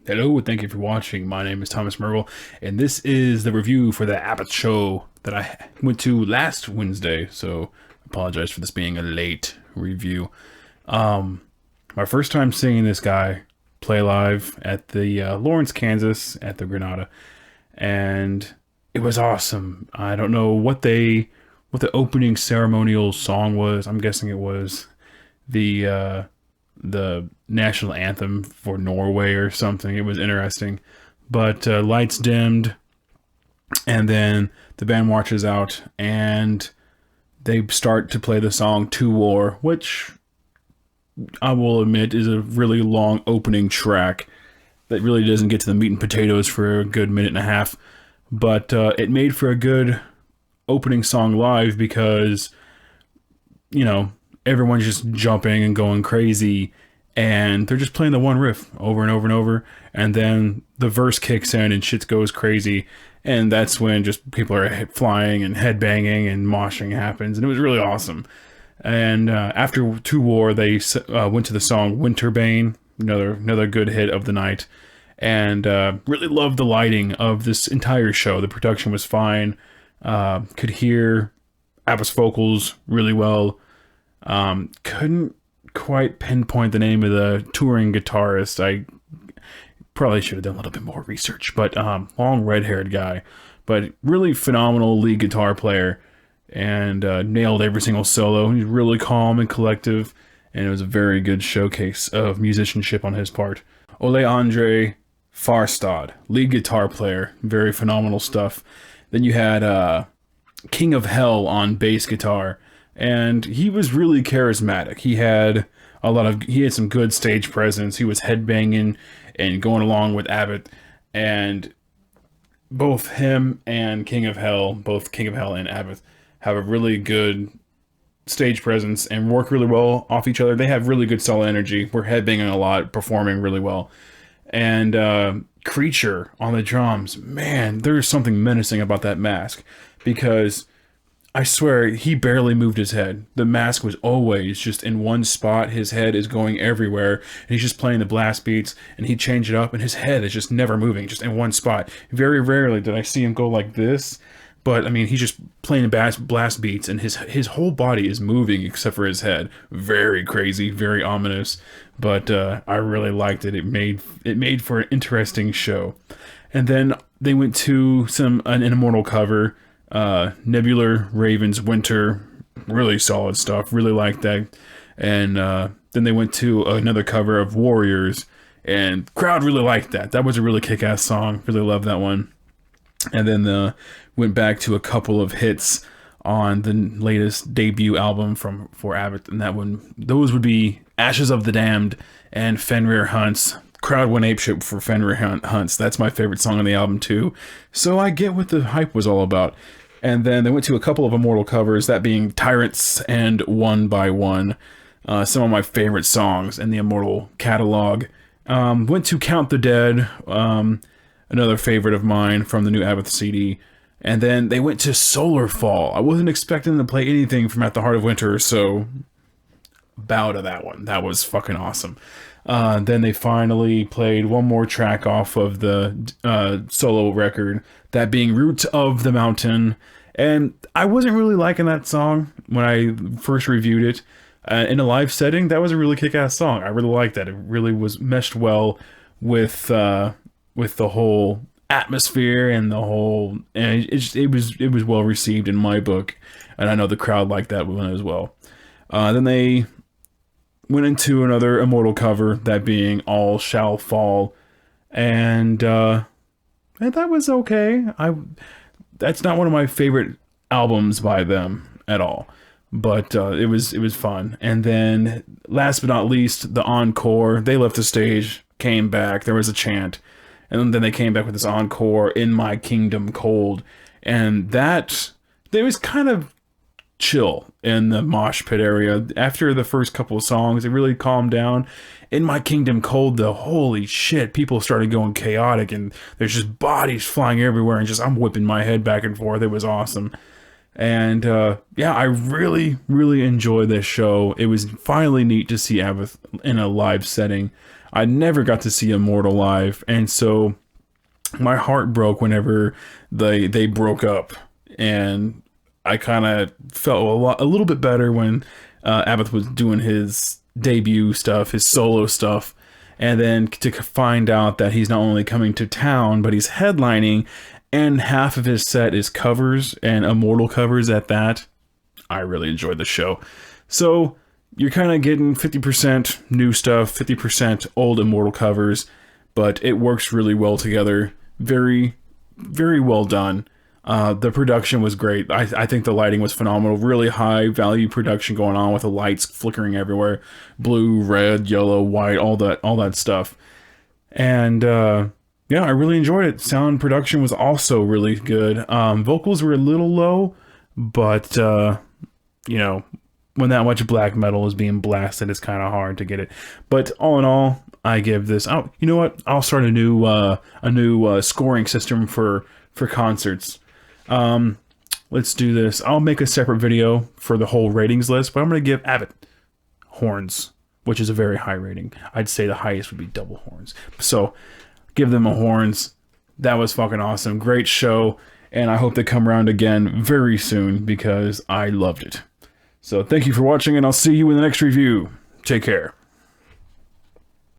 Hello, thank you for watching. My name is Thomas Mergle, and this is the review for the ABBAT show that I went to last Wednesday. So, I apologize for this being a late review. My first time seeing this guy play live at the Lawrence, Kansas, at the Granada, and it was awesome. I don't know what the opening ceremonial song was. I'm guessing it was the national anthem for Norway or something. It was interesting. But lights dimmed, and then the band marches out, and they start to play the song To War, which I will admit is a really long opening track that really doesn't get to the meat and potatoes for a good minute and a half. But it made for a good opening song live because, everyone's just jumping and going crazy, and they're just playing the one riff over and over and over, and then the verse kicks in and shit goes crazy, and that's when just people are flying and headbanging and moshing happens, and it was really awesome. And after To War, they went to the song Winterbane, another good hit of the night, and really loved the lighting of this entire show. The production was fine. Could hear Abbath's vocals really well. Couldn't quite pinpoint the name of the touring guitarist. I probably should have done a little bit more research, but long red-haired guy, but really phenomenal lead guitar player, and nailed every single solo. He's really calm and collective, and it was a very good showcase of musicianship on his part. Ole Andre Farstad, lead guitar player, very phenomenal stuff. Then you had King of Hell on bass guitar, and he was really charismatic. He had some good stage presence. He was headbanging and going along with Abbath, and both him and King of Hell and Abbath have a really good stage presence and work really well off each other. They have really good solo energy. We're headbanging a lot, performing really well. And Creature on the drums, man, there's something menacing about that mask, because I swear he barely moved his head. The mask was always just in one spot. His head is going everywhere, and he's just playing the blast beats, and he'd change it up, and his head is just never moving, just in one spot. Very rarely did I see him go like this, but I mean, he's just playing blast beats, and his whole body is moving except for his head. Very crazy, very ominous, but I really liked it. It made for an interesting show. And then they went to an Immortal cover, Nebular Raven's Winter, really solid stuff, really liked that. And then they went to another cover of Warriors, and crowd really liked that. That was a really kick-ass song, really loved that one. And then went back to a couple of hits on the latest debut album for Abbath, and those would be Ashes of the Damned and Fenrir Hunts. Crowd went apeshit for Fenrir Hunts. That's my favorite song on the album too, so I get what the hype was all about. And then they went to a couple of Immortal covers, that being Tyrants and One by One, some of my favorite songs in the Immortal catalog. Went to Count the Dead, another favorite of mine from the new Abbath CD. And then they went to Solar Fall. I wasn't expecting them to play anything from At the Heart of Winter, so bow to that one. That was fucking awesome. Then they finally played one more track off of the solo record, that being Root of the Mountain. And I wasn't really liking that song when I first reviewed it. In a live setting, that was a really kick-ass song. I really liked that. It really was meshed well with the whole atmosphere and it was well received in my book, and I know the crowd liked that one as well. Then they went into another Immortal cover, that being All Shall Fall, and that was okay. That's not one of my favorite albums by them at all, but it was fun. And then last but not least, the Encore. They left the stage, came back, there was a chant, and then they came back with this Encore, In My Kingdom Cold, and that it was kind of chill in the mosh pit area. After the first couple of songs, it really calmed down. In My Kingdom Cold, though, holy shit, people started going chaotic, and there's just bodies flying everywhere, and I'm whipping my head back and forth. It was awesome. And yeah, I really, really enjoyed this show. It was finally neat to see Abbath in a live setting. I never got to see Immortal live, and so my heart broke whenever they broke up, and I kind of felt a little bit better when Abbath was doing his debut stuff, his solo stuff, and then to find out that he's not only coming to town, but he's headlining, and half of his set is covers, and Immortal covers at that. I really enjoyed the show. So you're kind of getting 50% new stuff, 50% old Immortal covers, but it works really well together. Very, very well done. The production was great. I think the lighting was phenomenal. Really high value production going on with the lights flickering everywhere. Blue, red, yellow, white, all that stuff. And yeah, I really enjoyed it. Sound production was also really good. Vocals were a little low, but you know, when that much black metal is being blasted, it's kind of hard to get it. But all in all, I give this out. You know what? I'll start a new scoring system for concerts. Let's do this. I'll make a separate video for the whole ratings list, but I'm going to give ABBAT horns, which is a very high rating. I'd say the highest would be double horns. So give them a horns. That was fucking awesome. Great show. And I hope they come around again very soon because I loved it. So thank you for watching, and I'll see you in the next review. Take care.